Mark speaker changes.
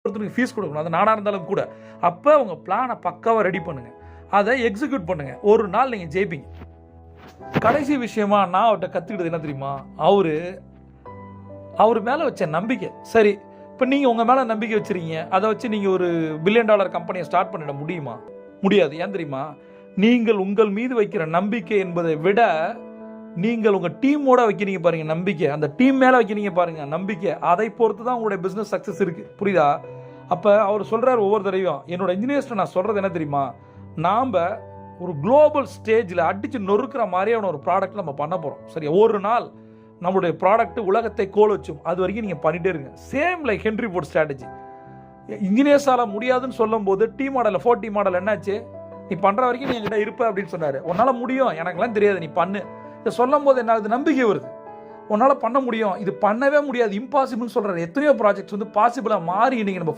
Speaker 1: ஒருத்தருக்கு ஃபீஸ் கொடுக்கணும், அது நானாக இருந்தாலும் கூட. அப்போ உங்கள் பிளானை பக்காவாக ரெடி பண்ணுங்கள், அதை எக்ஸிக்யூட் பண்ணுங்கள். ஒரு நாள் நீங்கள் ஜெயிப்பீங்க. கடைசி விஷயமா நான் அவர்கிட்ட கற்றுக்கிட்டது என்ன தெரியுமா, அவர் மேலே வச்ச நம்பிக்கை. சரி, இப்போ நீங்கள் உங்கள் மேலே நம்பிக்கை வச்சுருக்கீங்க, அதை வச்சு நீங்கள் ஒரு $1 பில்லியன் கம்பெனியை ஸ்டார்ட் பண்ணிட முடியுமா? முடியாது. ஏன் தெரியுமா? நீங்கள் உங்கள் மீது வைக்கிற நம்பிக்கை என்பதை விட நீங்கள் உங்கள் டீமோட வைக்கிறீங்க பாருங்க நம்பிக்கை, அந்த டீம் மேலே வைக்கிறீங்க பாருங்க நம்பிக்கை, அதை பொறுத்து தான் உங்களுடைய பிஸ்னஸ் சக்ஸஸ் இருக்குது. புரியுதா? அப்போ அவர் சொல்கிறார் ஒவ்வொரு தடவையும், என்னோட இன்ஜினியர்ஸ்ட்டு நான் சொல்கிறது என்ன தெரியுமா, நாம் ஒரு குளோபல் ஸ்டேஜில் அடித்து நொறுக்கிற மாதிரியான ஒரு ப்ராடக்ட் நம்ம பண்ண போகிறோம். சரி, ஒரு நாள் நம்மளுடைய ப்ராடக்ட் உலகத்தை கோல் வச்சும், அது வரைக்கும் நீங்கள் பண்ணிகிட்டே இருங்க. Same like Henry Ford strategy. இன்ஜினியர்ஸால் முடியாதுன்னு சொல்லும் போது T-மாடல் 4T மாடல் என்னாச்சு, நீ பண்ணுற வரைக்கும் நீ என்கிட்ட இருப்ப அப்படின்னு சொன்னார். உன்னால் முடியும், எனக்குலாம் தெரியாது, நீ பண்ணு. இதை சொல்லும் போது என்ன ஆகுது, நம்பிக்கை வருது. உன்னால் பண்ண முடியும், இது பண்ணவே முடியாது, இம்பாசிபிள்னு சொல்கிறார். எத்தனையோ ப்ராஜெக்ட்ஸ் வந்து பாசிபிளாக மாறி இன்றைக்கி நம்ம